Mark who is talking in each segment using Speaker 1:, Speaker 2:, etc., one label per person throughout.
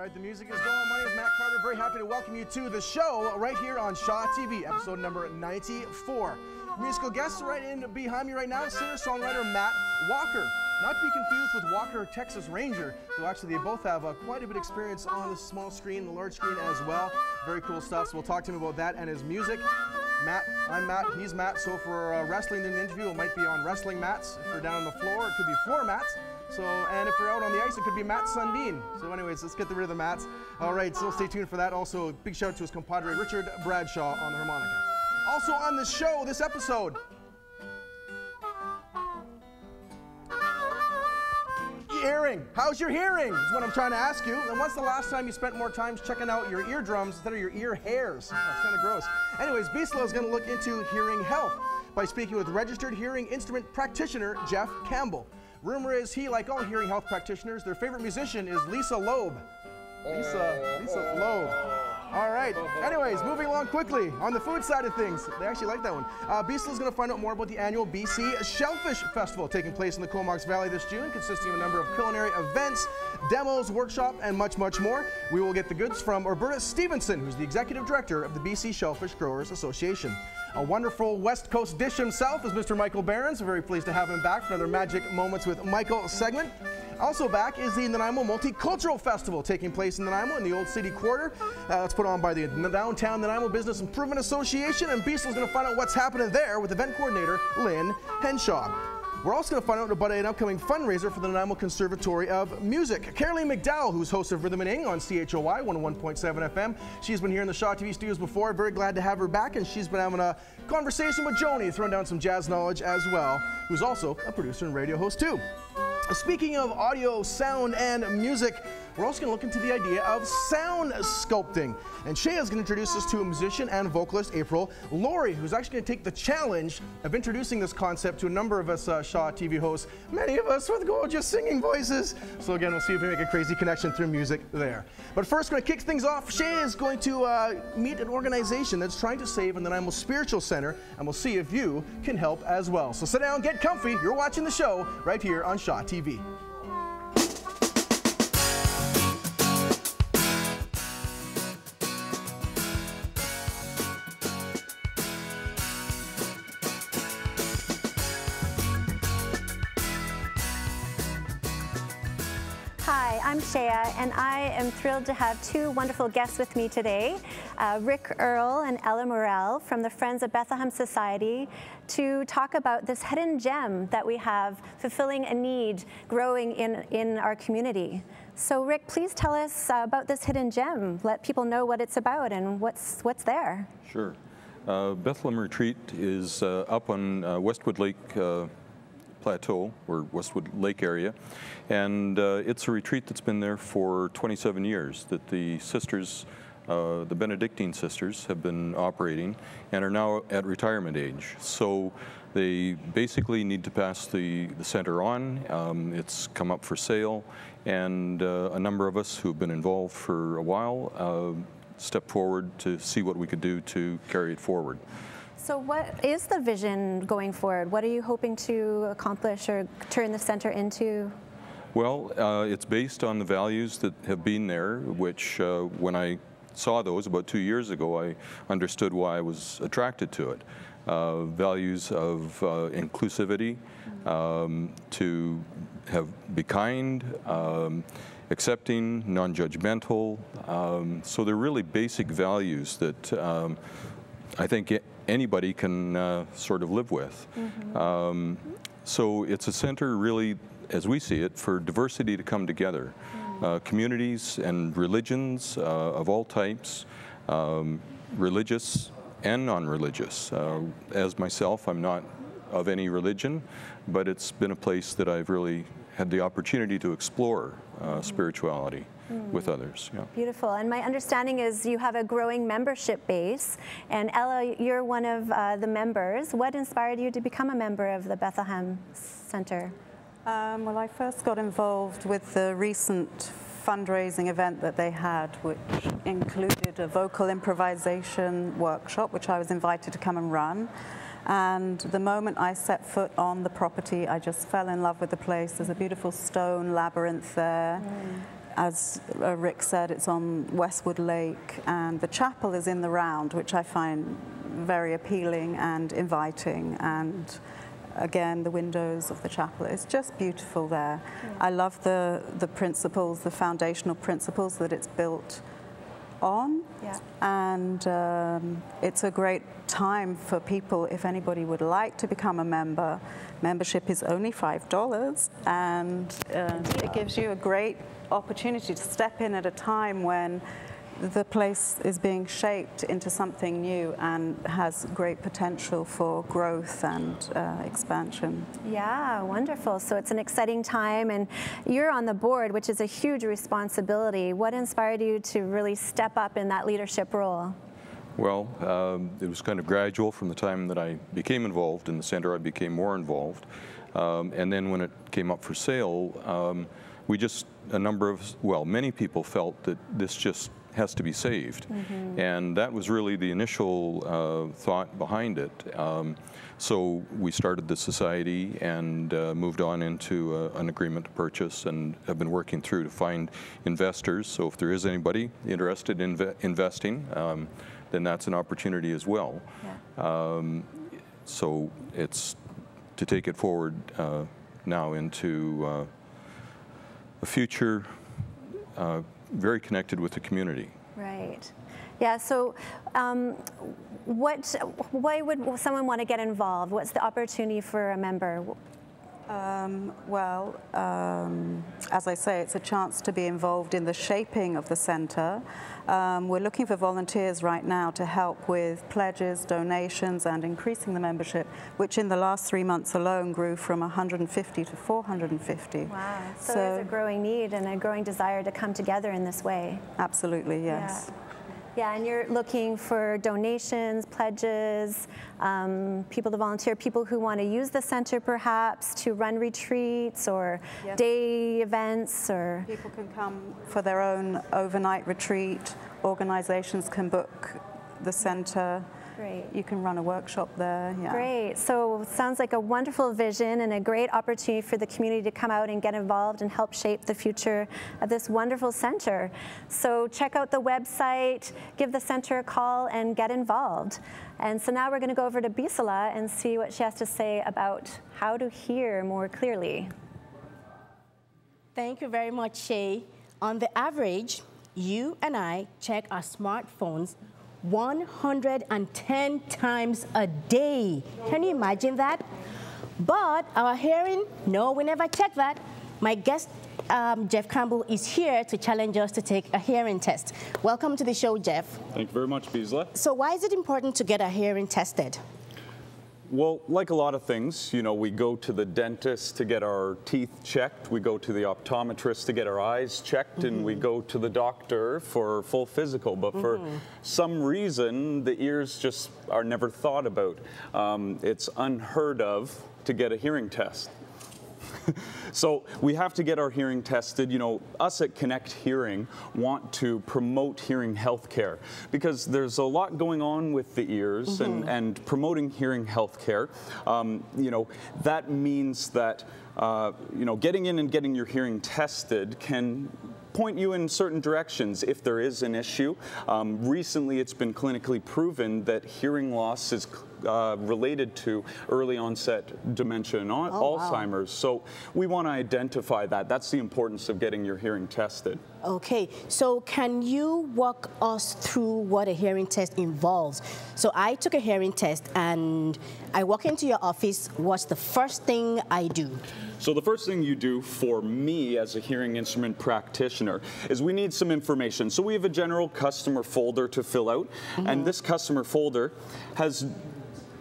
Speaker 1: right, the music is going. My name is Matt Carter. Very happy to welcome you to the show right here on Shaw TV, episode number 94. Musical guests right in behind me right now, singer-songwriter Matt Walker. Not to be confused with Walker, Texas Ranger, though actually they both have quite a bit of experience on the small screen, the large screen as well. Very cool stuff, so we'll talk to him about that and his music. Matt, I'm Matt, he's Matt, so for wrestling in the interview, it might be on wrestling mats. If we're down on the floor, it could be floor mats. So, and if we're out on the ice, it could be Matt Sundin. So anyways, let's get rid of the mats. All right, so stay tuned for that. Also, big shout out to his compadre, Richard Bradshaw, on the harmonica. Also on the show this episode, hearing. How's your hearing is what I'm trying to ask you. And when's the last time you spent more time checking out your eardrums instead of your ear hairs? That's kind of gross. Anyways, Beaslo is going to look into hearing health by speaking with registered hearing instrument practitioner Jeff Campbell. Rumor is he, like all hearing health practitioners, their favorite musician is Lisa Loeb. Lisa Loeb. All right. Anyways, moving along quickly on the food side of things. They actually like that one. Beaslo is going to find out more about the annual BC Shellfish Festival taking place in the Comox Valley this June, consisting of a number of culinary events, demos, workshop, and much, much more. We will get the goods from Roberta Stevenson, who's the executive director of the BC Shellfish Growers Association. A wonderful West Coast dish himself is Mr. Michael Berends. We're very pleased to have him back for another Magic Moments with Michael segment. Also back is the Nanaimo Multicultural Festival taking place in Nanaimo in the Old City Quarter. It's put on by the Downtown Nanaimo Business Improvement Association, and Beaslo's going to find out what's happening there with event coordinator Lynn Henshaw. We're also going to find out about an upcoming fundraiser for the Nanaimo Conservatory of Music. Caroline McDowell, who's host of Rhythm and Ing on CHOY 101.7 FM. She's been here in the Shaw TV studios before. Very glad to have her back, and she's been having a conversation with Joni, throwing down some jazz knowledge as well, who's also a producer and radio host too. Speaking of audio, sound, and music, we're also going to look into the idea of sound sculpting. And Shea is going to introduce us to a musician and vocalist, April Laurie, who's actually going to take the challenge of introducing this concept to a number of us Shaw TV hosts, many of us with gorgeous singing voices. So again, we'll see if we make a crazy connection through music there. But first, we're going to kick things off. Shea is going to meet an organization that's trying to save the Nanaimo Spiritual Center, and we'll see if you can help as well. So sit down, get comfy. You're watching the show right here on Shaw TV.
Speaker 2: Hi, I'm Shea, and I am thrilled to have two wonderful guests with me today, Rick Earle and Ella Morrell from the Friends of Bethlehem Society, to talk about this hidden gem that we have fulfilling a need growing in our community. So Rick, please tell us about this hidden gem. Let people know what it's about and what's there.
Speaker 3: Sure. Bethlehem Retreat is up on Westwood Lake Plateau, or Westwood Lake area, and it's a retreat that's been there for 27 years that the sisters, the Benedictine sisters, have been operating and are now at retirement age. So they basically need to pass the center on. It's come up for sale, and a number of us who've been involved for a while stepped forward to see what we could do to carry it forward.
Speaker 2: So what is the vision going forward? What are you hoping to accomplish or turn the center into?
Speaker 3: Well, it's based on the values that have been there, which when I saw those about 2 years ago, I understood why I was attracted to it. Values of inclusivity, to be kind, accepting, non-judgmental. So they're really basic values that I think anybody can sort of live with. Mm-hmm. So it's a center really, as we see it, for diversity to come together. Communities and religions of all types, religious and non-religious. As myself, I'm not of any religion, but it's been a place that I've really had the opportunity to explore spirituality with others. Yeah.
Speaker 2: Beautiful. And my understanding is you have a growing membership base. And Ella, you're one of the members. What inspired you to become a member of the Bethlehem Center?
Speaker 4: Well, I first got involved with the recent fundraising event that they had, which included a vocal improvisation workshop, which I was invited to come and run. And the moment I set foot on the property, I just fell in love with the place. There's a beautiful stone labyrinth there. As Rick said, it's on Westwood Lake, and the chapel is in the round, which I find very appealing and inviting. And again, the windows of the chapel, it's just beautiful there. Yeah. I love the principles, the foundational principles that it's built on. Yeah. And it's a great time for people, if anybody would like to become a member. Membership is only $5, and it gives you a great opportunity to step in at a time when the place is being shaped into something new and has great potential for growth and expansion.
Speaker 2: Yeah, wonderful. So it's an exciting time, and you're on the board, which is a huge responsibility. What inspired you to really step up in that leadership role?
Speaker 3: Well, it was kind of gradual. From the time that I became involved in the center, I became more involved. And then when it came up for sale, many people felt that this just has to be saved. Mm-hmm. And that was really the initial thought behind it. So we started the society and moved on into an agreement to purchase, and have been working through to find investors. So if there is anybody interested in investing, then that's an opportunity as well. Yeah. So it's to take it forward now into a future very connected with the community. Right.
Speaker 2: Yeah, so why would someone want to get involved? What's the opportunity for a member?
Speaker 4: As I say, it's a chance to be involved in the shaping of the center. We're looking for volunteers right now to help with pledges, donations, and increasing the membership, which in the last 3 months alone grew from 150 to 450.
Speaker 2: Wow, so there's a growing need and a growing desire to come together in this way.
Speaker 4: Absolutely, yes.
Speaker 2: Yeah. Yeah, and you're looking for donations, pledges, people to volunteer, people who want to use the center perhaps to run retreats or day events, or...
Speaker 4: People can come for their own overnight retreat. Organizations can book the center.
Speaker 2: Great.
Speaker 4: You can run a workshop there. Yeah.
Speaker 2: Great. So it sounds like a wonderful vision and a great opportunity for the community to come out and get involved and help shape the future of this wonderful center. So check out the website, give the center a call, and get involved. And so now we're going to go over to Bisala and see what she has to say about how to hear more clearly.
Speaker 5: Thank you very much, Shay. On the average, you and I check our smartphones 110 times a day. Can you imagine that? But our hearing, no, we never check that. My guest, Jeff Campbell, is here to challenge us to take a hearing test. Welcome to the show, Jeff.
Speaker 6: Thank you very much, Bisla.
Speaker 5: So why is it important to get our hearing tested?
Speaker 6: Well, like a lot of things, you know, we go to the dentist to get our teeth checked, we go to the optometrist to get our eyes checked, and we go to the doctor for full physical. But for some reason, the ears just are never thought about. It's unheard of to get a hearing test. So we have to get our hearing tested. You know, us at Connect Hearing want to promote hearing health care because there's a lot going on with the ears, and promoting hearing health care, you know, that means that, you know, getting in and getting your hearing tested can point you in certain directions if there is an issue. Recently, it's been clinically proven that hearing loss is related to early onset dementia and Alzheimer's. So we want to identify that. That's the importance of getting your hearing tested.
Speaker 5: Okay, so can you walk us through what a hearing test involves? So I took a hearing test and I walk into your office. What's the first thing I do?
Speaker 6: So the first thing you do for me as a hearing instrument practitioner is we need some information. So we have a general customer folder to fill out, and this customer folder has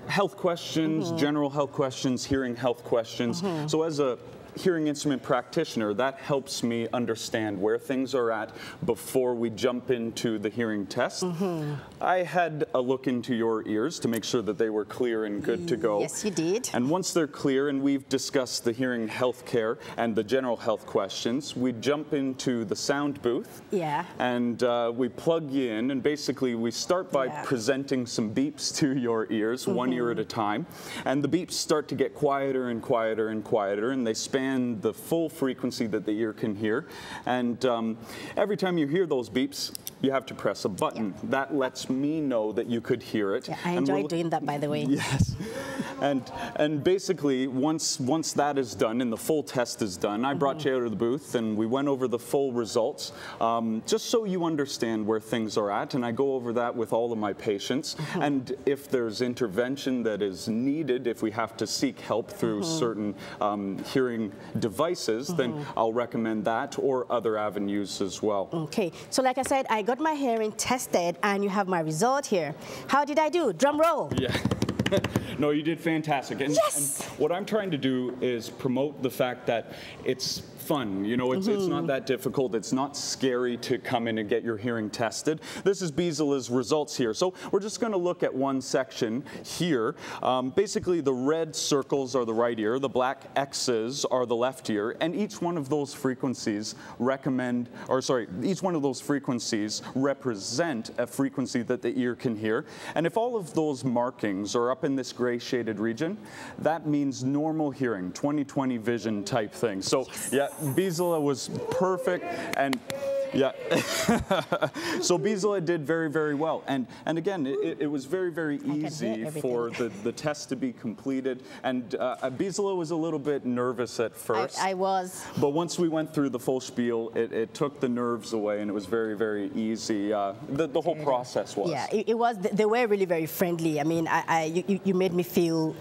Speaker 6: health questions, general health questions, hearing health questions. So as a hearing instrument practitioner, that helps me understand where things are at before we jump into the hearing test. I had a look into your ears to make sure that they were clear and good to go.
Speaker 5: Yes, you did.
Speaker 6: And once they're clear and we've discussed the hearing health care and the general health questions, we jump into the sound booth.
Speaker 5: Yeah.
Speaker 6: And we plug you in, and basically we start by presenting some beeps to your ears, one ear at a time. And the beeps start to get quieter and quieter and quieter, and they span understand the full frequency that the ear can hear. And every time you hear those beeps, you have to press a button. Yeah. That lets me know that you could hear it.
Speaker 5: Yeah, I enjoy doing that, by the way.
Speaker 6: Yes. And basically, once that is done and the full test is done, I brought you out of the booth and we went over the full results, just so you understand where things are at. And I go over that with all of my patients. And if there's intervention that is needed, if we have to seek help through certain hearing devices, then I'll recommend that or other avenues as well.
Speaker 5: Okay. So like I said, I got my hearing tested and you have my result here. How did I do? Drum roll.
Speaker 6: Yeah. No, you did fantastic. And,
Speaker 5: yes!
Speaker 6: And what I'm trying to do is promote the fact that it's fun. You know, it's not that difficult. It's not scary to come in and get your hearing tested. This is Bisola's results here. So we're just going to look at one section here. Basically, the red circles are the right ear. The black X's are the left ear. And each one of those frequencies each one of those frequencies represent a frequency that the ear can hear. And if all of those markings are up in this gray shaded region, that means normal hearing, 20/20 vision type thing. So yeah, Bisola was perfect, and yeah. So Bisola did very, very well. And again, it was very, very easy for the test to be completed. And Bisola was a little bit nervous at first.
Speaker 5: I was.
Speaker 6: But once we went through the full spiel, it took the nerves away, and it was very, very easy. The whole process was.
Speaker 5: Yeah, it was. They were really very friendly. I mean, you made me feel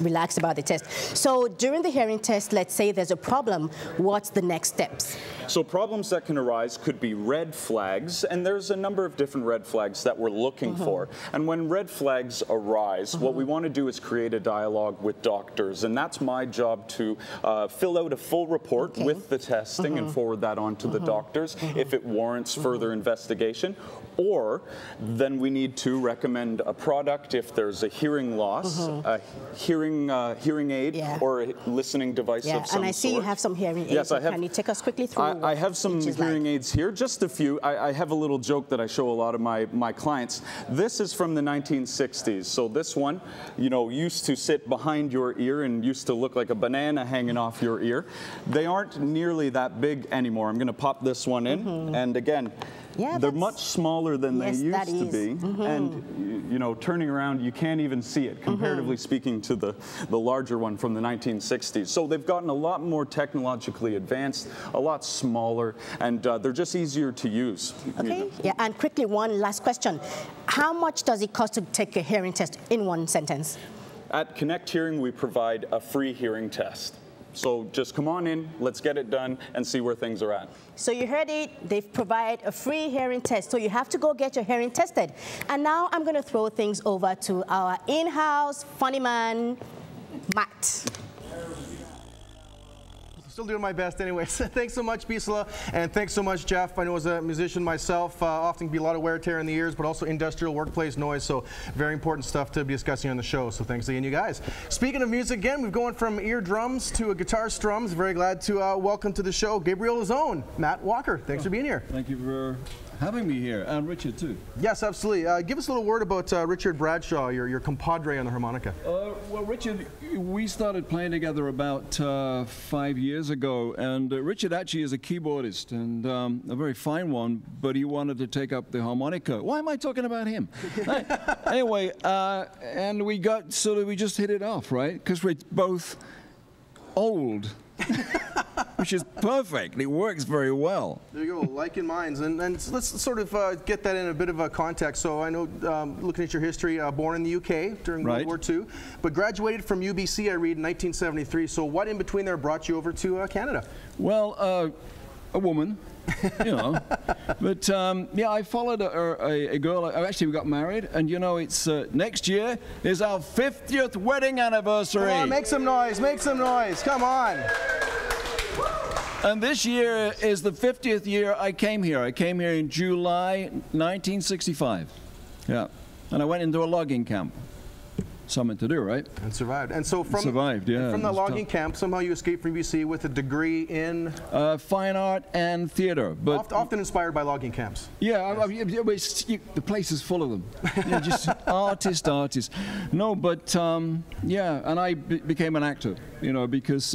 Speaker 5: relaxed about the test. So during the hearing test, let's say there's a problem, what's the next steps?
Speaker 6: So problems that can arise could be red flags, and there's a number of different red flags that we're looking for. And when red flags arise, what we want to do is create a dialogue with doctors, and that's my job to fill out a full report with the testing and forward that on to the doctors if it warrants further investigation. Or then we need to recommend a product if there's a hearing loss, a hearing aid, or a listening device of some sort.
Speaker 5: And I see you have some hearing aids.
Speaker 6: Yes, I have.
Speaker 5: Can you take us quickly through?
Speaker 6: I have some hearing aids here, just a few. I have a little joke that I show a lot of my clients. This is from the 1960s. So this one, you know, used to sit behind your ear and used to look like a banana hanging off your ear. They aren't nearly that big anymore. I'm going to pop this one in, and again, they're much smaller than they used to be, and you know, turning around, you can't even see it, comparatively speaking to the larger one from the 1960s. So they've gotten a lot more technologically advanced, a lot smaller, and they're just easier to use.
Speaker 5: Okay, yeah, and quickly, one last question. How much does it cost to take a hearing test in one sentence?
Speaker 6: At Connect Hearing, we provide a free hearing test. So just come on in, let's get it done, and see where things are at.
Speaker 5: So you heard it, they provide a free hearing test. So you have to go get your hearing tested. And now I'm going to throw things over to our in-house funny man, Matt.
Speaker 1: Still doing my best anyways. Thanks so much, Bisola, and thanks so much, Jeff. I know as a musician myself, often can be a lot of wear and tear in the ears, but also industrial workplace noise, so very important stuff to be discussing on the show, so thanks again, you guys. Speaking of music again, we've gone from ear drums to guitar strums. Very glad to welcome to the show Gabriel's own Matt Walker. Thanks for being here.
Speaker 7: Thank you for having me here, and Richard too.
Speaker 1: Yes, absolutely. Give us a little word about Richard Bradshaw, your compadre on the harmonica.
Speaker 7: Well, Richard, we started playing together about 5 years ago, and Richard actually is a keyboardist, and a very fine one, but he wanted to take up the harmonica. Why am I talking about him? Anyway, and we just hit it off, right? Because we're both old. Which is perfect. It works very well.
Speaker 1: There you go, like in minds. And let's sort of get that in a bit of a context. So I know, looking at your history, born in the UK during World War II, but graduated from UBC, I read, in 1973. So what in between there brought you over to Canada?
Speaker 7: Well, a woman. You know, but yeah, I followed a girl. Actually, we got married, and you know, it's next year is our 50th wedding anniversary.
Speaker 1: Come on, make some noise, make some noise. Come on.
Speaker 7: And this year is the 50th year I came here. I came here in July 1965. Yeah, and I went into a logging camp. Something to do, right?
Speaker 1: And survived. And so from
Speaker 7: yeah,
Speaker 1: from the logging camp, somehow you escaped from UBC with a degree in
Speaker 7: fine art and theater. But
Speaker 1: often inspired by logging camps.
Speaker 7: Yeah, the place is full of them. Yeah, just artists. No, but yeah, and I became an actor. You know, because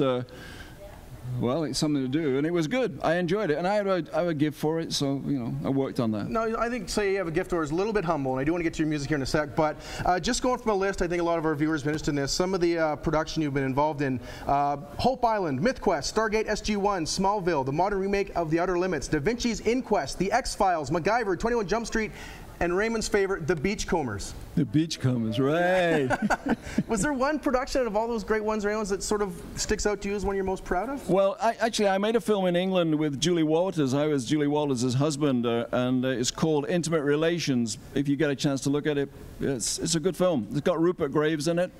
Speaker 7: Well, it's something to do, and it was good. I enjoyed it, and I had a gift for it, so, you know, I worked on that.
Speaker 1: No, I think say you have a gift or is a little bit humble, and I do want to get to your music here in a sec, but just going from a list, I think a lot of our viewers have been interested in this. Some of the production you've been involved in, Hope Island, MythQuest, Stargate SG-1, Smallville, the modern remake of The Outer Limits, Da Vinci's Inquest, The X-Files, MacGyver, 21 Jump Street, and Raymond's favorite, The Beachcombers.
Speaker 7: The Beachcombers, right.
Speaker 1: Was there one production out of all those great ones, Raymond, that sort of sticks out to you as one you're most proud of?
Speaker 7: Well, I made a film in England with Julie Walters. I was Julie Walters' husband, and it's called Intimate Relations. If you get a chance to look at it, it's a good film. It's got Rupert Graves in it.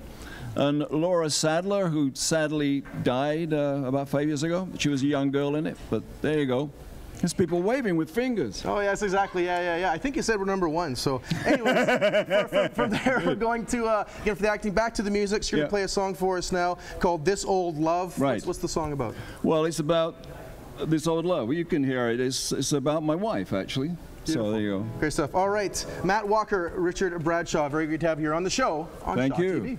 Speaker 7: And Laura Sadler, who sadly died about 5 years ago. She was a young girl in it, but there you go. There's people waving with fingers.
Speaker 1: Oh, yes, exactly. Yeah. I think you said we're #1. So, anyways, from there, we're going to, again, for the acting, back to the music. So you're going to play a song for us now called This Old Love.
Speaker 7: Right.
Speaker 1: What's the song about?
Speaker 7: Well, it's about this old love. Well, you can hear it. It's about my wife, actually. Beautiful. So there you go.
Speaker 1: Great stuff. All right. Matt Walker, Richard Bradshaw, very good to have you here on the show on
Speaker 7: Thank
Speaker 1: Shaw
Speaker 7: you.
Speaker 1: TV.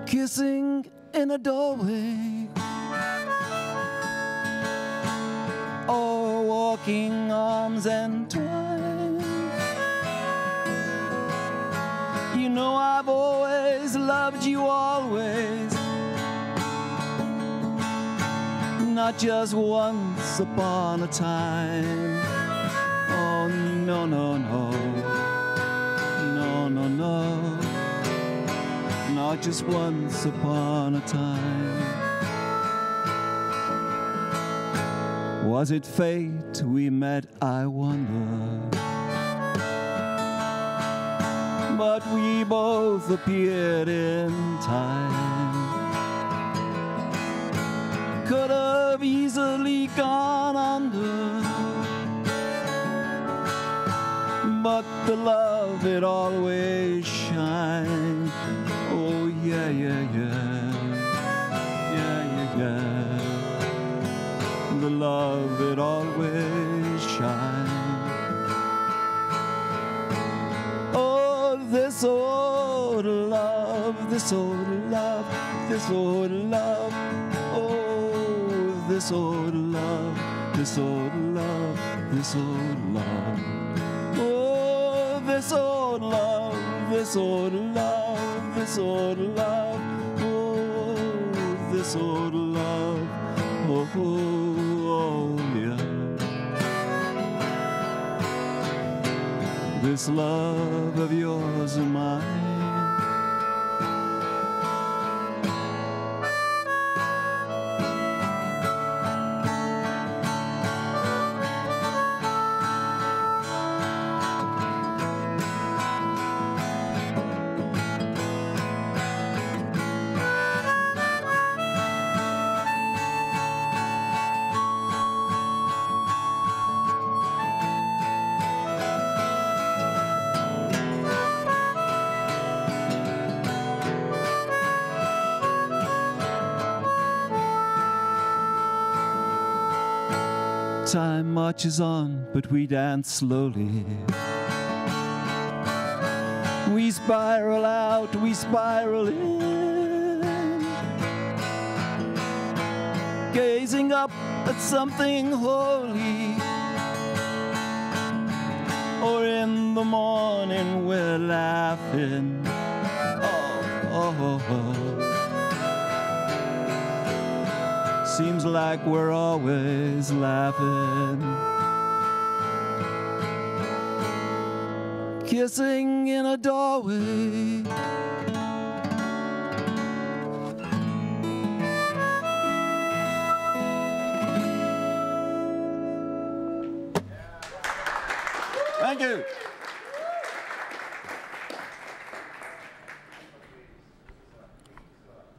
Speaker 8: Kissing in a doorway, or walking arms entwined. You know I've always loved you, always, not just once upon a time. Oh, no, no, no, no, no, no, not just once upon a time. Was it fate we met, I wonder? But we both appeared in time. Could have easily gone under, but the love, it always shines. Oh, yeah, yeah, yeah, yeah, yeah, yeah. The love, it always shines. Oh, this old love, this old love, this old love. Oh, this old love, this old love, this old love. Oh, this old love, this old love, this old love. Oh, this old love. Oh, oh, yeah. This love of yours and mine. Time marches on, but we dance slowly. We spiral out, we spiral in, gazing up at something holy. Or in the morning we're laughing. Oh, oh, oh, oh. Seems like we're always laughing. Kissing in a doorway. Thank you.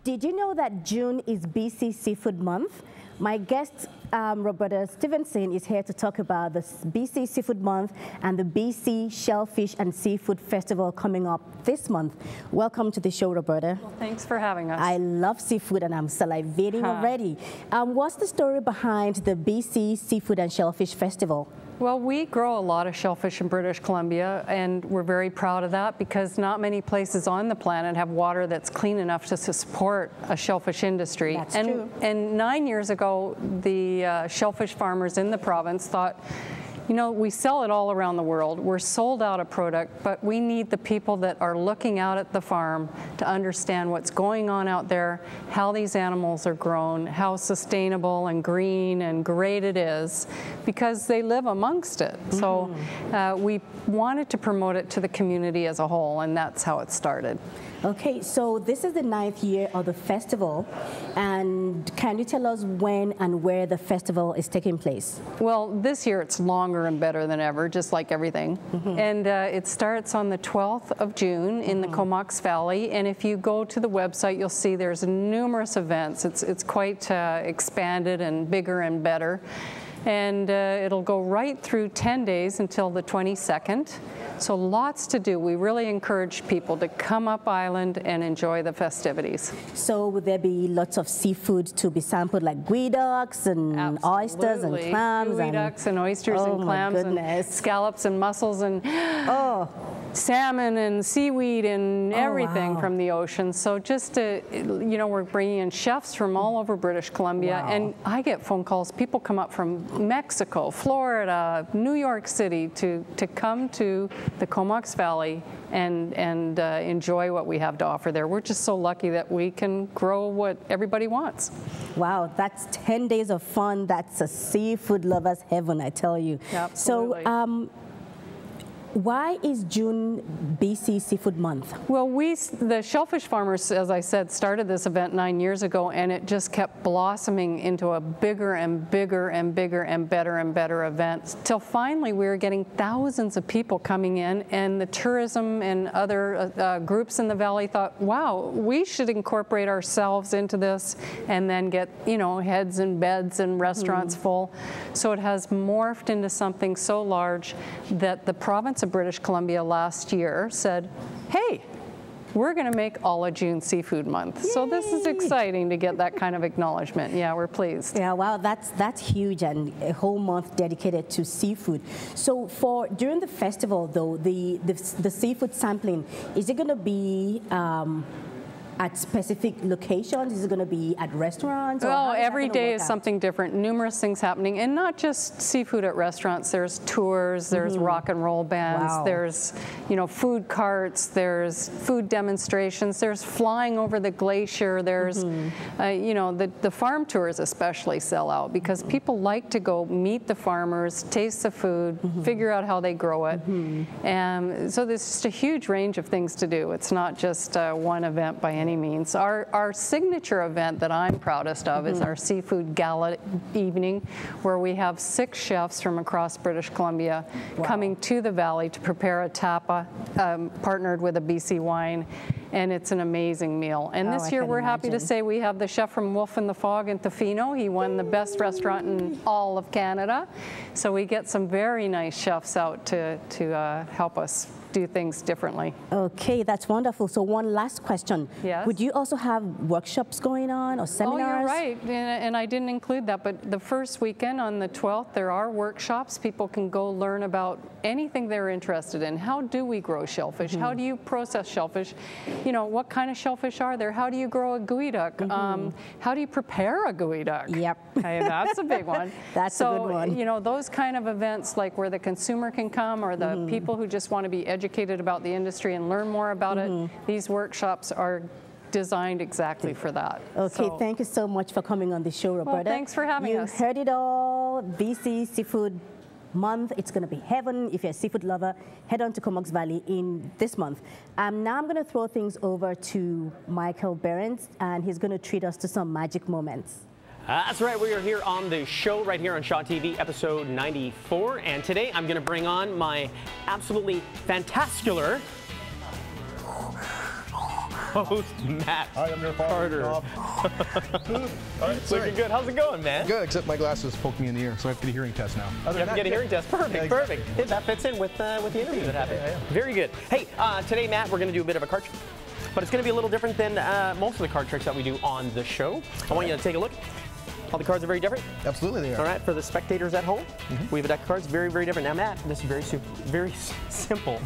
Speaker 5: Did you know that June is BC Seafood Month? My guest, Roberta Stevenson, is here to talk about the BC Seafood Month and the BC Shellfish and Seafood Festival coming up this month. Welcome to the show, Roberta.
Speaker 9: Well, thanks for having us.
Speaker 5: I love seafood and I'm salivating already. What's the story behind the BC Seafood and Shellfish Festival?
Speaker 9: Well, we grow a lot of shellfish in British Columbia, and we're very proud of that because not many places on the planet have water that's clean enough to support a shellfish industry.
Speaker 5: That's true.
Speaker 9: And 9 years ago, the shellfish farmers in the province thought, you know, we sell it all around the world. We're sold out of product, but we need the people that are looking out at the farm to understand what's going on out there, how these animals are grown, how sustainable and green and great it is, because they live amongst it. So we wanted to promote it to the community as a whole, and that's how it started.
Speaker 5: Okay, so this is the 9th year of the festival, and can you tell us when and where the festival is taking place?
Speaker 9: Well, this year it's longer and better than ever, just like everything. And it starts on the 12th of June in the Comox Valley, and if you go to the website, you'll see there's numerous events. It's quite expanded and bigger and better. And it'll go right through 10 days until the 22nd. So lots to do. We really encourage people to come up island and enjoy the festivities.
Speaker 5: So would there be lots of seafood to be sampled, like geoducks and oysters and clams?
Speaker 9: Geoducks and oysters and clams and scallops and mussels and salmon and seaweed and everything from the ocean. So just to, you know, we're bringing in chefs from all over British Columbia, and I get phone calls. People come up from Mexico, Florida, New York City to come to the Comox Valley and enjoy what we have to offer there. We're just so lucky that we can grow what everybody wants.
Speaker 5: Wow, that's 10 days of fun. That's a seafood lover's heaven, I tell you.
Speaker 9: Absolutely.
Speaker 5: So, why is June BC Seafood Month?
Speaker 9: Well, the shellfish farmers, as I said, started this event 9 years ago, and it just kept blossoming into a bigger and bigger and bigger and better event, till finally we were getting thousands of people coming in, and the tourism and other groups in the valley thought, wow, we should incorporate ourselves into this and then get, you know, heads and beds and restaurants full. So it has morphed into something so large that the province of British Columbia last year said, hey, we're going to make all of June Seafood Month. Yay! So this is exciting to get that kind of acknowledgement. Yeah, we're pleased.
Speaker 5: Yeah, wow, that's huge, and a whole month dedicated to seafood. So during the festival, though, the seafood sampling, is it going to be at specific locations? Is it going to be at restaurants?
Speaker 9: Well, every day is something different. Numerous things happening, and not just seafood at restaurants. There's tours, there's rock and roll bands, there's, you know, food carts, there's food demonstrations, there's flying over the glacier, there's, you know, the farm tours especially sell out because people like to go meet the farmers, taste the food, figure out how they grow it. And so there's just a huge range of things to do. It's not just one event by any means. Our signature event that I'm proudest of is our seafood gala evening, where we have 6 chefs from across British Columbia coming to the valley to prepare a tapa partnered with a BC wine, and it's an amazing meal. And this year we're happy to say we have the chef from Wolf in the Fog in Tofino. He won the best restaurant in all of Canada. So we get some very nice chefs out to help us do things differently. Okay,
Speaker 5: that's wonderful. So one last question.
Speaker 9: Yes?
Speaker 5: Would you also have workshops going on or seminars?
Speaker 9: Oh, you're right, and I didn't include that, but the first weekend on the 12th, there are workshops. People can go learn about anything they're interested in. How do we grow shellfish? How do you process shellfish? You know, what kind of shellfish are there? How do you grow a geoduck? How do you prepare a geoduck?
Speaker 5: Yep.
Speaker 9: Hey, that's a big one.
Speaker 5: That's a good one.
Speaker 9: So, you know, those kind of events, like where the consumer can come, or the people who just want to be educated about the industry and learn more about it, these workshops are designed exactly for that.
Speaker 5: Okay, thank you so much for coming on the show, Roberta.
Speaker 9: Well, thanks for having us.
Speaker 5: You heard it all. BC Seafood Month. It's going to be heaven. If you're a seafood lover, head on to Comox Valley in this month. Now I'm going to throw things over to Michael Berends, and he's going to treat us to some magic moments.
Speaker 10: That's right, we are here on the show right here on Shaw TV, episode 94, and today I'm going to bring on my absolutely fantastical host, Matt
Speaker 1: Hi, I'm your
Speaker 10: Carter.
Speaker 1: All right,
Speaker 10: Looking good. How's it going, man?
Speaker 1: Good, except my glasses poke me in the ear, so I have to get a hearing test now.
Speaker 10: You have to get a hearing test. Perfect,
Speaker 1: Yeah, exactly.
Speaker 10: perfect. Hey, that fits in with the interview that happened.
Speaker 1: Yeah.
Speaker 10: Very good. Hey, today, Matt, we're going to do a bit of a card trick, but it's going to be a little different than most of the card tricks that we do on the show. I want you to take a look. All the cards are very different.
Speaker 1: Absolutely, they are.
Speaker 10: All right, for the spectators at home, we have a deck of cards, very, very different. Now, Matt, this is very simple.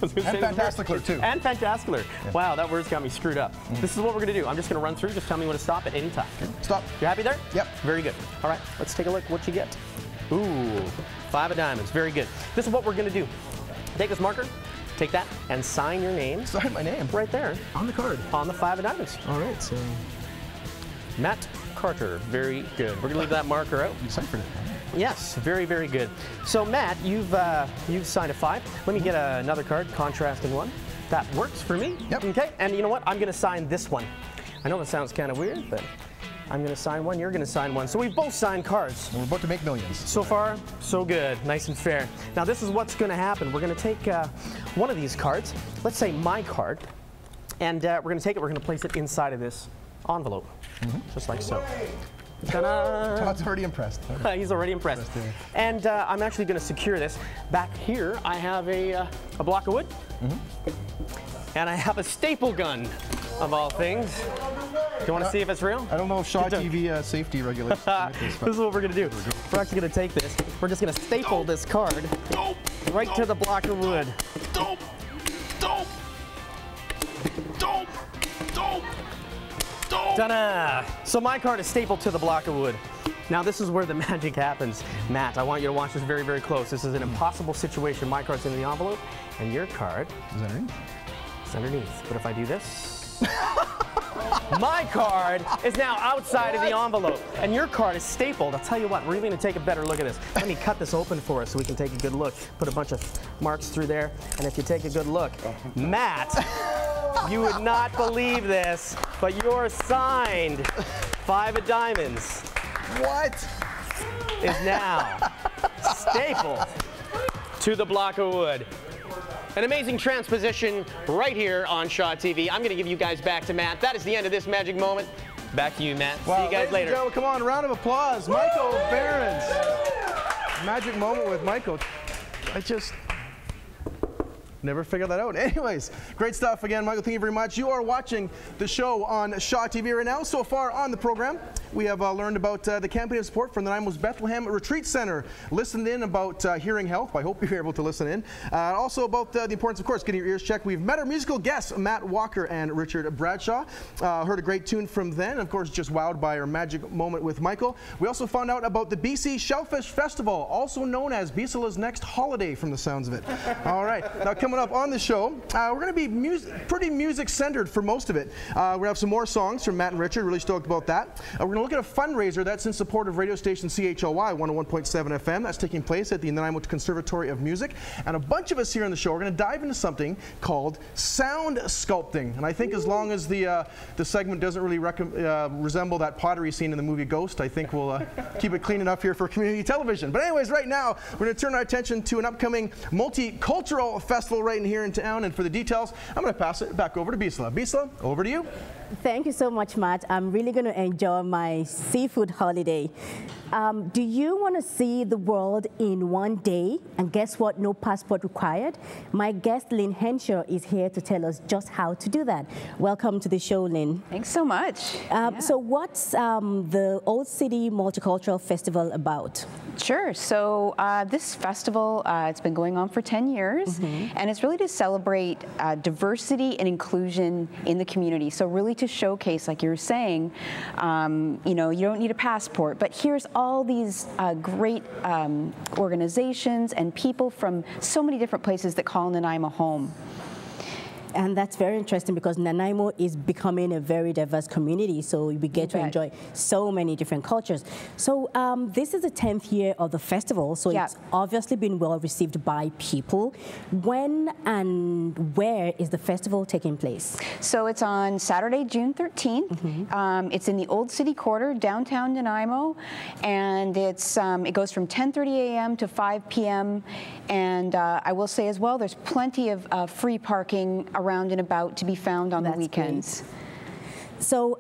Speaker 1: And fantastical, too.
Speaker 10: And fantastical. Yeah. Wow, that word's got me screwed up. This is what we're going to do. I'm just going to run through. Just tell me when to stop at any time.
Speaker 1: Okay. Stop.
Speaker 10: You happy there?
Speaker 1: Yep.
Speaker 10: Very good. All right, let's take a look what you get. Ooh, 5 of diamonds. Very good. This is what we're going to do. Take this marker, take that, and sign your name.
Speaker 1: Sign my name?
Speaker 10: Right there.
Speaker 1: On the card?
Speaker 10: On the 5 of diamonds.
Speaker 1: All right, so...
Speaker 10: Matt Carter. Very good. We're going to leave that marker out.
Speaker 1: You signed for it.
Speaker 10: Yes, very, very good. So, Matt, you've signed a 5. Let me get another card, contrasting one. That works for me.
Speaker 1: Yep.
Speaker 10: Okay, and you know what? I'm going to sign this one. I know it sounds kind of weird, but I'm going to sign one, you're going to sign one. So we've both signed cards.
Speaker 1: And we're about to make millions.
Speaker 10: So far, so good. Nice and fair. Now, this is what's going to happen. We're going to take one of these cards, let's say my card, and we're going to take it, we're going to place it inside of this envelope, just like so. Ta-da!
Speaker 1: Todd's already impressed.
Speaker 10: He's already impressed. And I'm actually going to secure this. Back here, I have a block of wood, and I have a staple gun, of all things. Do you want to see if it's real?
Speaker 1: I don't know if Shaw TV safety regulations like this.
Speaker 10: This is what we're going to do. We're actually going to take this. We're just going to staple this card right to the block of wood. Ta-da! So my card is stapled to the block of wood. Now this is where the magic happens. Matt, I want you to watch this very, very close. This is an impossible situation. My card's in the envelope, and your card
Speaker 1: is underneath.
Speaker 10: It's underneath. But if I do this, my card is now outside of the envelope, and your card is stapled. I'll tell you what, we're even going to take a better look at this. Let me cut this open for us so we can take a good look. Put a bunch of marks through there, and if you take a good look, Matt, you would not believe this, but you're signed 5 of diamonds.
Speaker 1: What?
Speaker 10: Is now stapled to the block of wood. An amazing transposition right here on Shaw TV. I'm going to give you guys back to Matt. That is the end of this magic moment. Back to you, Matt.
Speaker 1: Wow,
Speaker 10: see you guys later.
Speaker 1: Come on, round of applause. Michael Berends. Magic moment with Michael. I just never figured that out. Anyways, great stuff again, Michael. Thank you very much. You are watching the show on Shaw TV right now. So far on the program, we have learned about the campaign of support from the Nanaimo's Bethlehem Retreat Center. Listened in about hearing health. I hope you're able to listen in. Also about the importance, of course, getting your ears checked. We've met our musical guests, Matt Walker and Richard Bradshaw. Heard a great tune from them. Of course, just wowed by our magic moment with Michael. We also found out about the BC Shellfish Festival, also known as Bisola's next holiday from the sounds of it. All right, now coming up on the show, we're going to be pretty music-centered for most of it. We're going to have some more songs from Matt and Richard. Really stoked about that. We're going to look at a fundraiser that's in support of radio station CHLY 101.7 FM. That's taking place at the Nanaimo Conservatory of Music. And a bunch of us here on the show are going to dive into something called sound sculpting. And I think as long as the segment doesn't really resemble that pottery scene in the movie Ghost, I think we'll keep it clean enough here for community television. But anyways, right now, we're going to turn our attention to an upcoming multicultural festival right here in town. And for the details, I'm going to pass it back over to Bisla. Bisla, over to you.
Speaker 5: Thank you so much, Matt. I'm really going to enjoy my seafood holiday. Do you want to see the world in one day? And guess what? No passport required. My guest, Lynn Henshaw, is here to tell us just how to do that. Welcome to the show, Lynn.
Speaker 11: Thanks so much.
Speaker 5: So what's the Old City Multicultural Festival about?
Speaker 11: Sure. So this festival, it's been going on for 10 years, and it's really to celebrate diversity and inclusion in the community. So really to showcase, like you were saying, you know, you don't need a passport, but here's all these great organizations and people from so many different places that call Nanaimo home.
Speaker 5: And that's very interesting because Nanaimo is becoming a very diverse community, so we get to enjoy so many different cultures. So this is the 10th year of the festival, so it's obviously been well received by people. When and where is the festival taking place?
Speaker 11: So it's on Saturday, June 13th. It's in the Old City Quarter, downtown Nanaimo, and it's it goes from 10:30 a.m. to 5 p.m. And I will say as well, there's plenty of free parking around and about to be found on the weekends.
Speaker 5: Great. So,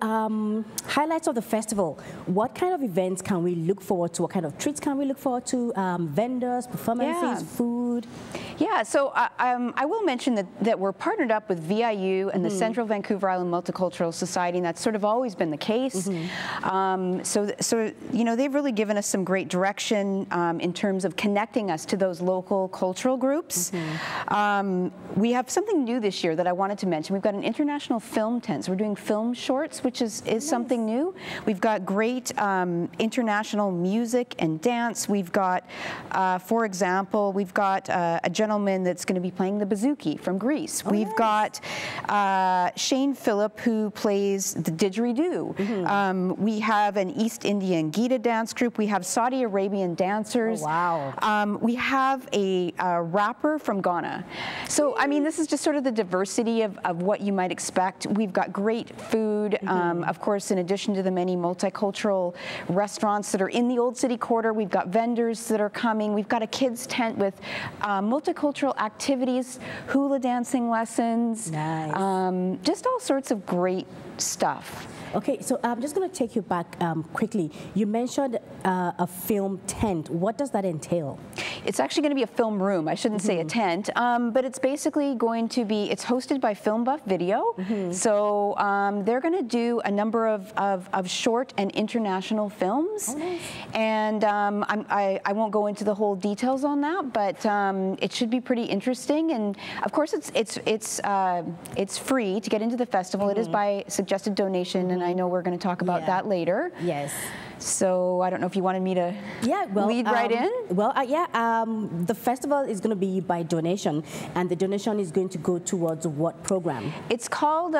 Speaker 5: highlights of the festival. What kind of events can we look forward to? What kind of treats can we look forward to? Vendors, performances, food?
Speaker 11: Yeah, so I will mention that we're partnered up with VIU and the Central Vancouver Island Multicultural Society, and that's sort of always been the case. So you know, they've really given us some great direction in terms of connecting us to those local cultural groups. We have something new this year that I wanted to mention. We've got an international film tent. So we're doing film shorts, which is something new. We've got great international music and dance. We've got, for example, we've got a gentleman that's going to be playing the bouzouki from Greece. We've got Shane Phillip, who plays the didgeridoo. We have an East Indian Gita dance group. We have Saudi Arabian dancers. We have a rapper from Ghana. So, I mean, this is just sort of the diversity of what you might expect. We've got great food, of course, in addition to the many multicultural restaurants that are in the Old City Quarter. We've got vendors that are coming. We've got a kids tent with multicultural activities, hula dancing lessons, just all sorts of great stuff.
Speaker 5: Okay, so I'm just going to take you back quickly. You mentioned a film tent. What does that entail?
Speaker 11: It's actually going to be a film room. I shouldn't say a tent, but it's basically going to be, it's hosted by Film Buff Video. So they're going to do a number of short and international films. And I won't go into the whole details on that, but it should be pretty interesting. And of course, it's free to get into the festival. It is by suggested donation, and I know we're going to talk about that later.
Speaker 5: Yes.
Speaker 11: So I don't know if you wanted me to lead right in?
Speaker 5: Well, the festival is going to be by donation, and the donation is going to go towards what program?
Speaker 11: It's called,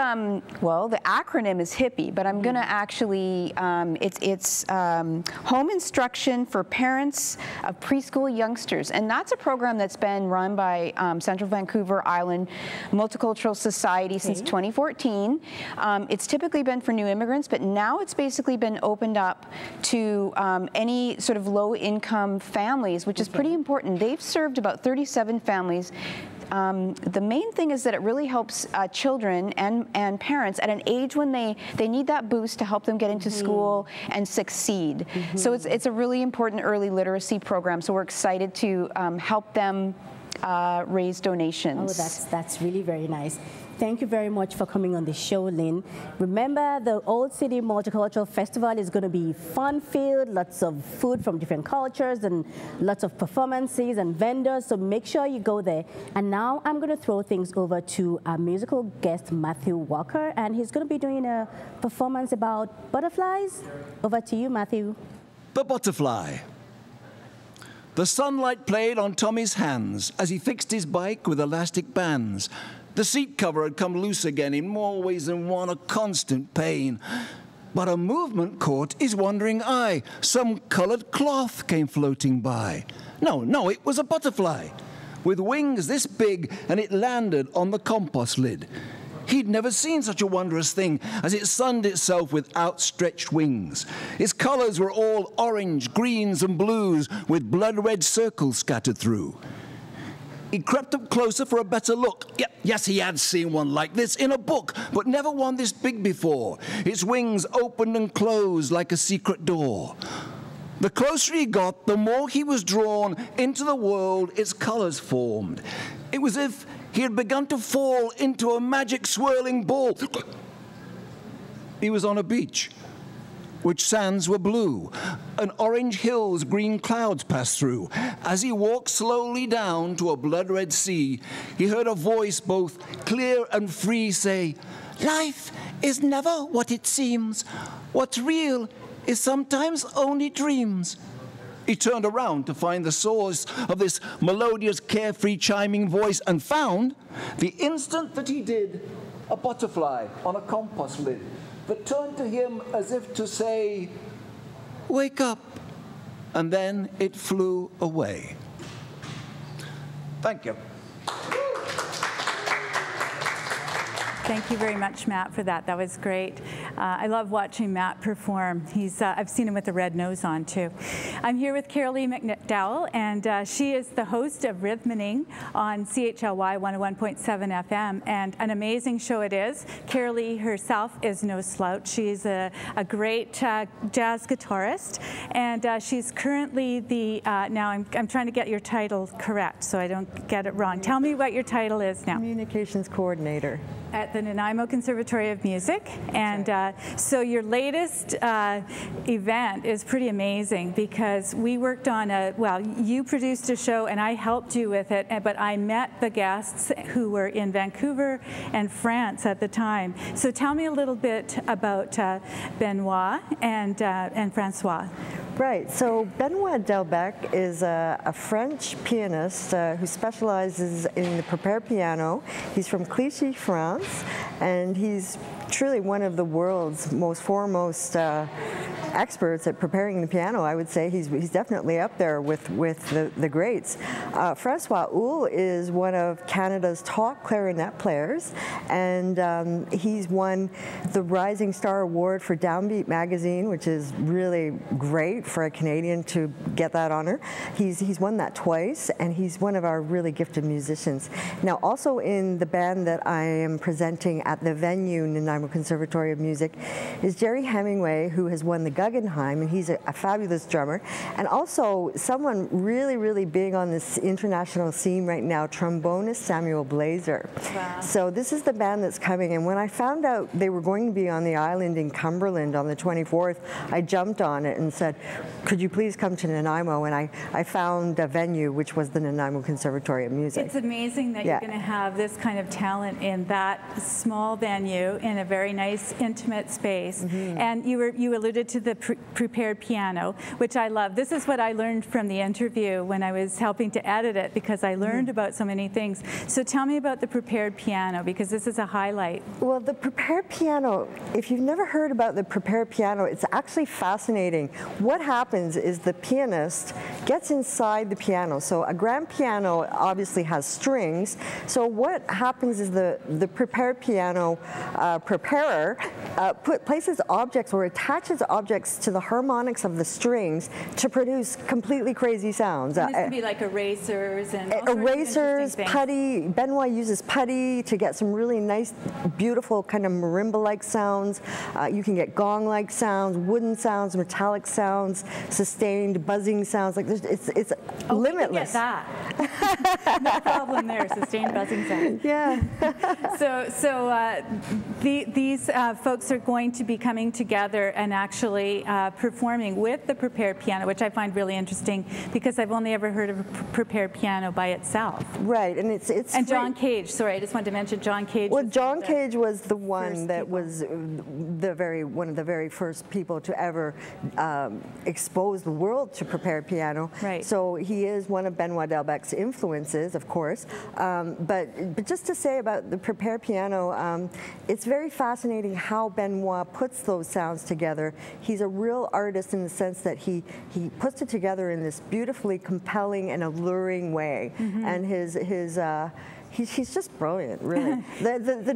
Speaker 11: well, the acronym is HIPPY, but I'm going to actually, it's Home Instruction for Parents of Preschool Youngsters, and that's a program that's been run by Central Vancouver Island Multicultural Society since 2014. It's typically been for new immigrants, but now it's basically been opened up to any sort of low-income families, which is pretty important. They've served about 37 families. The main thing is that it really helps children and parents at an age when they need that boost to help them get into school and succeed. So it's a really important early literacy program. So we're excited to help them raise donations.
Speaker 5: Oh, that's really very nice. Thank you very much for coming on the show, Lynn. Remember, the Old City Multicultural Festival is going to be fun-filled, lots of food from different cultures and lots of performances and vendors, so make sure you go there. And now I'm going to throw things over to our musical guest, Matthew Walker, and he's going to be doing a performance about butterflies. Over to you, Matthew.
Speaker 8: The butterfly. The sunlight played on Tommy's hands as he fixed his bike with elastic bands. The seat cover had come loose again in more ways than one, a constant pain. But a movement caught his wandering eye. Some colored cloth came floating by. No, it was a butterfly with wings this big, and it landed on the compost lid. He'd never seen such a wondrous thing as it sunned itself with outstretched wings. Its colors were all orange, greens, and blues with blood-red circles scattered through. He crept up closer for a better look. Yes, he had seen one like this in a book, but never one this big before. Its wings opened and closed like a secret door. The closer he got, the more he was drawn into the world its colors formed. It was as if he had begun to fall into a magic swirling ball. He was on a beach, which sands were blue, and orange hills green clouds passed through. As he walked slowly down to a blood-red sea, he heard a voice both clear and free say, "Life is never what it seems. What's real is sometimes only dreams." He turned around to find the source of this melodious, carefree, chiming voice, and found, the instant that he did, a butterfly on a compost lid that turned to him as if to say, "Wake up," and then it flew away. Thank you.
Speaker 12: Thank you very much, Matt, for that. That was great. I love watching Matt perform. I've seen him with the red nose on too. I'm here with Carolee McDowell, and she is the host of Rhythmening on CHLY 101.7 FM, and an amazing show it is. Carolee herself is no slouch. She's a great jazz guitarist, and she's currently the, now I'm trying to get your title correct so I don't get it wrong. Tell me what your title is now.
Speaker 13: Communications coordinator.
Speaker 12: At the Nanaimo Conservatory of Music, and so your latest event is pretty amazing because we worked on you produced a show and I helped you with it, but I met the guests who were in Vancouver and France at the time. So tell me a little bit about Benoit and Francois.
Speaker 13: Right, so Benoit Delbecq is a French pianist who specializes in the prepared piano. He's from Clichy, France, and he's truly one of the world's most foremost experts at preparing the piano. I would say he's definitely up there with the greats. Francois Houle is one of Canada's top clarinet players, and he's won the Rising Star Award for Downbeat magazine, which is really great for a Canadian to get that honor. He's won that twice, and he's one of our really gifted musicians. Now, also in the band that I am presenting at the venue, Nanaimo Conservatory of Music, is Jerry Hemingway, who has won the Guggenheim, and he's a fabulous drummer. And also someone really, really big on this international scene right now, trombonist Samuel Blazer. Wow. So this is the band that's coming, and when I found out they were going to be on the island in Cumberland on the 24th, I jumped on it and said, could you please come to Nanaimo? And I found a venue, which was the Nanaimo Conservatory of Music.
Speaker 12: It's amazing that you're going to have this kind of talent in that small venue in a very nice, intimate space. Mm-hmm. And you alluded to the prepared piano, which I love. This is what I learned from the interview when I was helping to edit it, because I learned about so many things. So tell me about the prepared piano, because this is a highlight.
Speaker 13: Well, the prepared piano, if you've never heard about the prepared piano, it's actually fascinating. What happens is the pianist gets inside the piano. So a grand piano obviously has strings. So what happens is the prepared piano preparer places objects or attaches objects to the harmonics of the strings to produce completely crazy sounds.
Speaker 12: And this could be like erasers and all
Speaker 13: erasers, putty. Benoit uses putty to get some really nice, beautiful kind of marimba-like sounds. You can get gong-like sounds, wooden sounds, metallic sounds, sustained buzzing sounds. Like it's limitless.
Speaker 12: We can get that. No problem there. Sustained buzzing sounds.
Speaker 13: Yeah.
Speaker 12: So these folks are going to be coming together and actually performing with the prepared piano, which I find really interesting because I've only ever heard of a prepared piano by itself.
Speaker 13: Right, and it's
Speaker 12: and John Cage. Sorry, I just wanted to mention John Cage.
Speaker 13: Well, John Cage was the one that was one of the very first people to ever expose the world to prepared piano.
Speaker 12: Right.
Speaker 13: So he is one of Benoit Delbecq's influences, of course. But just to say about the prepared piano, it's very fascinating how Benoit puts those sounds together. He's a real artist in the sense that he puts it together in this beautifully compelling and alluring way. Mm-hmm. And he's just brilliant, really. The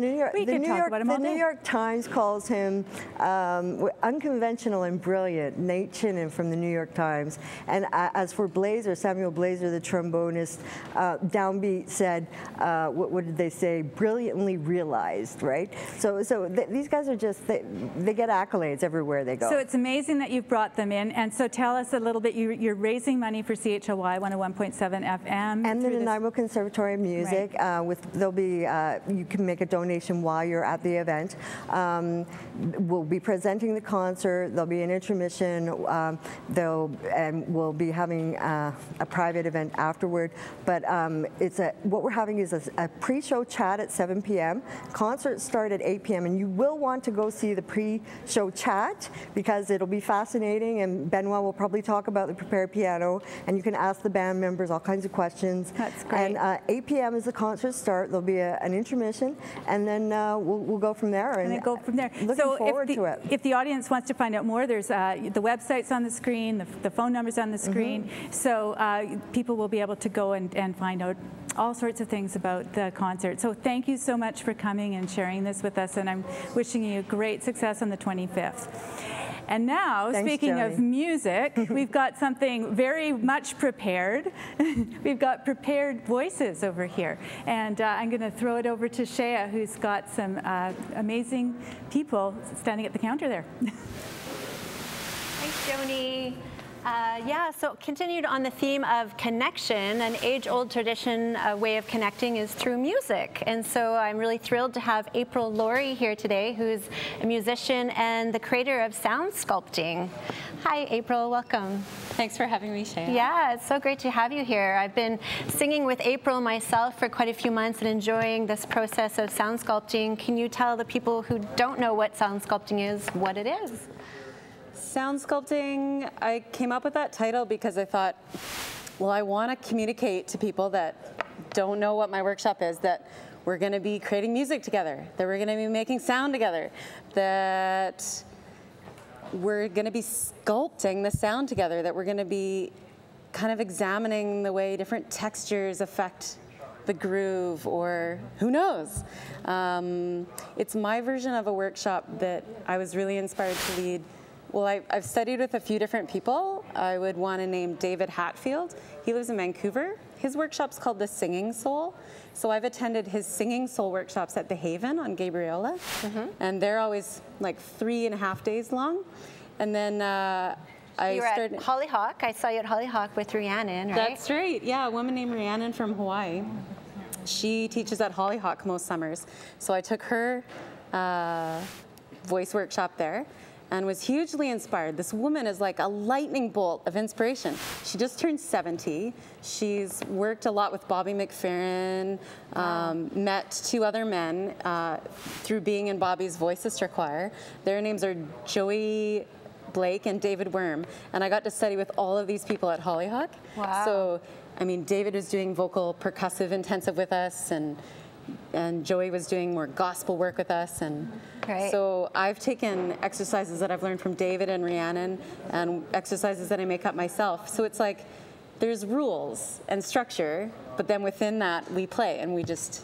Speaker 13: New York Times calls him unconventional and brilliant. Nate Chinnan from the New York Times. And as for Blazer, Samuel Blazer, the trombonist, Downbeat said, what did they say? Brilliantly realized, right? So these guys are just, they get accolades everywhere they go.
Speaker 12: So it's amazing that you've brought them in. And so tell us a little bit, you're raising money for CHLY 101.7 FM.
Speaker 13: And the Nanaimo Conservatory of Music. Right. There'll be, you can make a donation while you're at the event. We'll be presenting the concert. There'll be an intermission. And we'll be having a private event afterward. But what we're having is a pre-show chat at 7 p.m. Concerts start at 8 p.m. And you will want to go see the pre-show chat because it'll be fascinating. And Benoit will probably talk about the prepared piano. And you can ask the band members all kinds of questions.
Speaker 12: That's great.
Speaker 13: And 8 p.m. is the concert it should start. There'll be an intermission, and then we'll go from there.
Speaker 12: And then go from there.
Speaker 13: Looking forward to it.
Speaker 12: If the audience wants to find out more, there's the website's on the screen, the phone number's on the screen, so people will be able to go and find out all sorts of things about the concert. So thank you so much for coming and sharing this with us, and I'm wishing you great success on the 25th. And now, speaking of music, we've got something very much prepared. We've got prepared voices over here. And I'm going to throw it over to Shea, who's got some amazing people standing at the counter there.
Speaker 2: Thanks, Joni. Yeah, so continued on the theme of connection, an age-old tradition, a way of connecting is through music. And so I'm really thrilled to have Laurie here today, who's a musician and the creator of Sound Sculpting. Hi, April, welcome.
Speaker 14: Thanks for having me, Shea.
Speaker 2: Yeah, it's so great to have you here. I've been singing with April myself for quite a few months and enjoying this process of sound sculpting. Can you tell the people who don't know what sound sculpting is what it is?
Speaker 14: Sound sculpting, I came up with that title because I thought, well, I want to communicate to people that don't know what my workshop is, that we're going to be creating music together, that we're going to be making sound together, that we're going to be sculpting the sound together, that we're going to be kind of examining the way different textures affect the groove, or who knows. It's my version of a workshop that I was really inspired to lead. Well, I've studied with a few different people. I would want to name David Hatfield. He lives in Vancouver. His workshop's called The Singing Soul. So I've attended his Singing Soul workshops at the Haven on Gabriola. And they're always like 3.5 days long. And then
Speaker 2: you were at Hollyhock. I saw you at Hollyhock with Rhiannon, right?
Speaker 14: That's right. Yeah, a woman named Rhiannon from Hawaii. She teaches at Hollyhock most summers. So I took her voice workshop there and was hugely inspired. This woman is like a lightning bolt of inspiration. She just turned 70. She's worked a lot with Bobby McFerrin, met 2 other men through being in Bobby's Voice Sister Choir. Their names are Joey Blake and David Worm. And I got to study with all of these people at Hollyhock.
Speaker 2: Wow.
Speaker 14: So, I mean, David was doing vocal percussive intensive with us, and Joey was doing more gospel work with us. And so I've taken exercises that I've learned from David and Rhiannon and exercises that I make up myself. So it's like there's rules and structure, but then within that we play and we just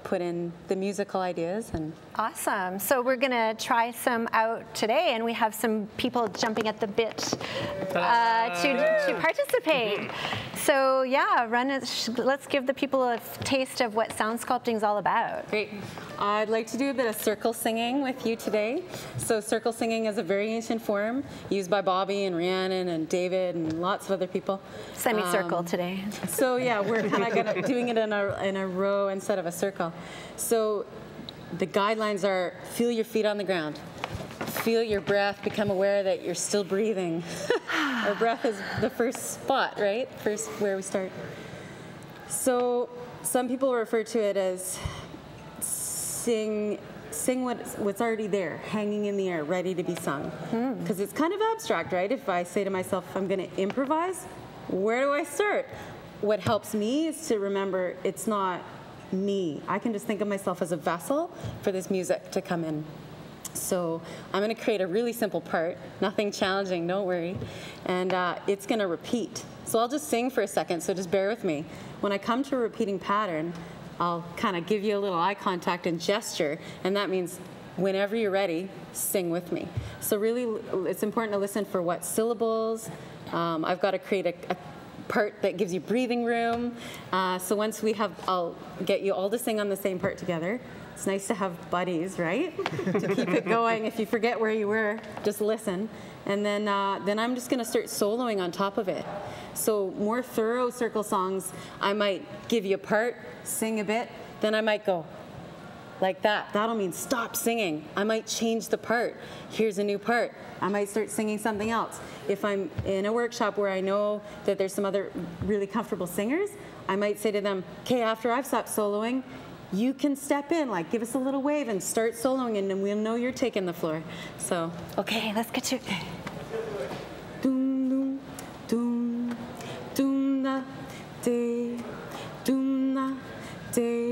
Speaker 14: put in the musical ideas. And
Speaker 2: awesome. So we're going to try some out today, and we have some people jumping at the bit to participate. So yeah, let's give the people a taste of what sound sculpting is all about.
Speaker 14: Great. I'd like to do a bit of circle singing with you today. So circle singing is a very ancient form used by Bobby and Rhiannon and David and lots of other people.
Speaker 2: Semicircle today.
Speaker 14: So yeah, we're kind of doing it in a row instead of a circle. So the guidelines are: feel your feet on the ground. Feel your breath, become aware that you're still breathing. Our breath is the first spot, right? First where we start. So some people refer to it as sing what's already there, hanging in the air, ready to be sung. Because it's kind of abstract, right? If I say to myself, I'm going to improvise, where do I start? What helps me is to remember it's not me. I can just think of myself as a vessel for this music to come in. So I'm going to create a really simple part, nothing challenging, don't worry, and it's going to repeat. So I'll just sing for a second, so just bear with me. When I come to a repeating pattern, I'll kind of give you a little eye contact and gesture, and that means whenever you're ready, sing with me. So really, it's important to listen for what syllables. I've got to create a part that gives you breathing room. So once we have, I'll get you all to sing on the same part together. It's nice to have buddies, right? To keep it going. If you forget where you were, just listen. And then I'm just going to start soloing on top of it. So more thorough circle songs, I might give you a part, sing a bit, then I might go like that. That'll mean stop singing. I might change the part. Here's a new part. I might start singing something else. If I'm in a workshop where I know that there's some other really comfortable singers, I might say to them, okay, after I've stopped soloing, you can step in, like give us a little wave and start soloing, and then we'll know you're taking the floor. So,
Speaker 2: okay, let's get to it.
Speaker 14: Doom, doom, doom, doom, da, day, doom, da, day.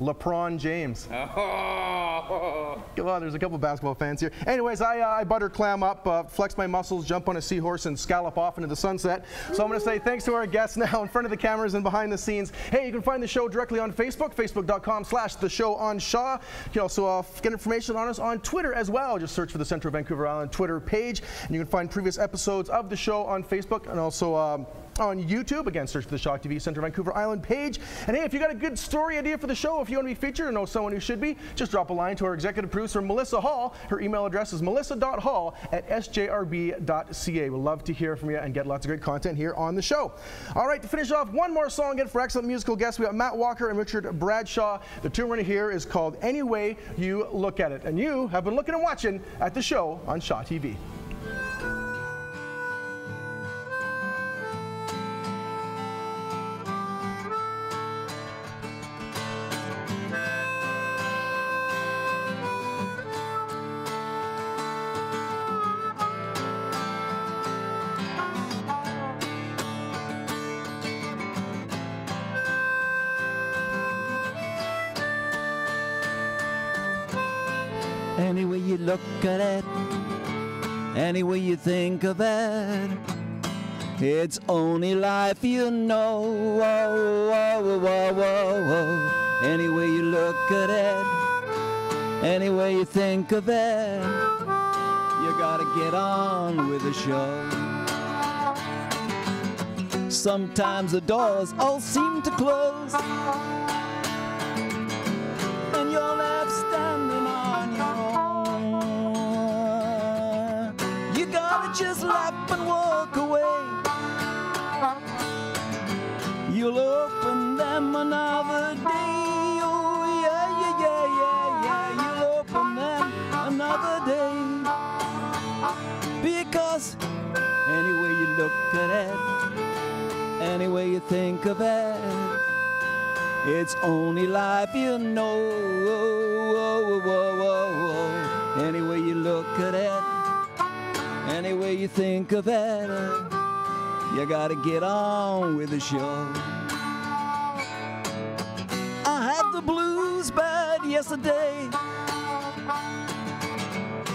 Speaker 1: LeBron James. Well, there's a couple basketball fans here. Anyways, I butter clam up, flex my muscles, jump on a seahorse, and scallop off into the sunset. So I'm going to say thanks to our guests now in front of the cameras and behind the scenes. Hey, you can find the show directly on Facebook, facebook.com/theshowonshaw. You can also get information on us on Twitter as well. Just search for the Central Vancouver Island Twitter page, and you can find previous episodes of the show on Facebook and also on YouTube. Again, search for the Shock TV Central Vancouver Island page. And hey, if you got a good story idea for the show, if you want to be featured or know someone who should be, just drop a line to our executive producer, Melissa Hall. Her email address is melissa.hall@sjrb.ca. We'd love to hear from you and get lots of great content here on the show. All right, to finish off, one more song again for excellent musical guests. We got Matt Walker and Richard Bradshaw. The tune we're going to hear is called Any Way You Look at It. And you have been looking and watching at the show on Shaw TV.
Speaker 8: Any way you look at it, any way you think of it, it's only life you know. Whoa, whoa, whoa, whoa, whoa. Any way you look at it, any way you think of it, you gotta get on with the show. Sometimes the doors all seem to close, and you're left standing on your own. You gotta just laugh and walk away. You'll open them another day. Oh yeah, yeah, yeah, yeah, yeah. You'll open them another day. Because any way you look at it, any way you think of it, it's only life you know. Whoa, whoa, whoa, whoa. Any way you look at it, any way you think of it, you gotta get on with the show. I had the blues bad yesterday.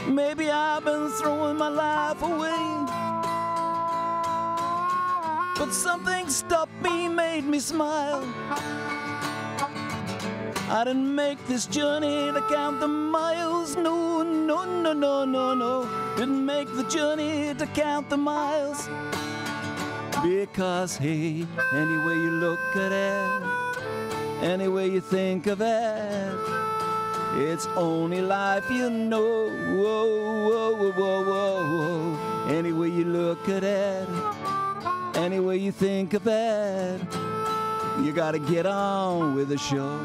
Speaker 8: Maybe I've been throwing my life away, but something stopped me, made me smile. I didn't make this journey to count the miles. No, no, no, no, no, no. Didn't make the journey to count the miles. Because, hey, any way you look at it, any way you think of it, it's only life you know. Whoa, whoa, whoa, whoa, whoa, whoa. Any way you look at it, any way you think of it, you gotta get on with the show.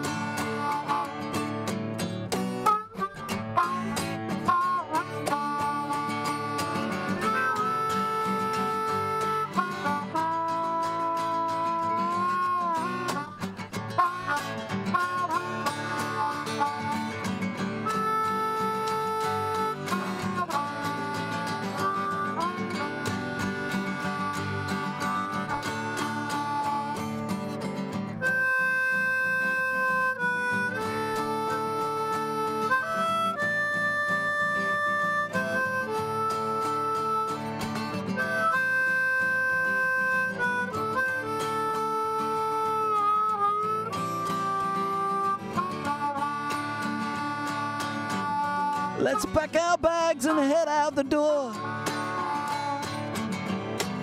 Speaker 8: Let's pack our bags and head out the door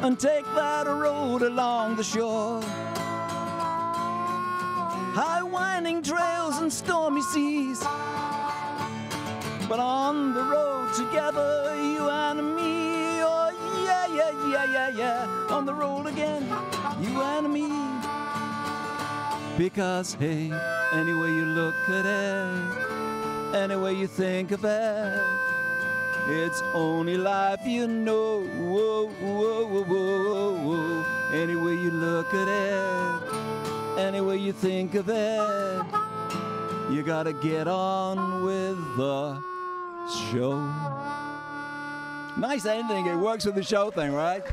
Speaker 8: and take that road along the shore. High winding trails and stormy seas, but on the road together, you and me. Oh yeah, yeah, yeah, yeah, yeah. On the road again, you and me. Because hey, any way you look at it, any way you think of it, it's only life you know. Whoa, whoa, whoa, whoa, whoa. Any way you look at it, any way you think of it, you gotta get on with the show. Nice ending. It works with the show thing, right?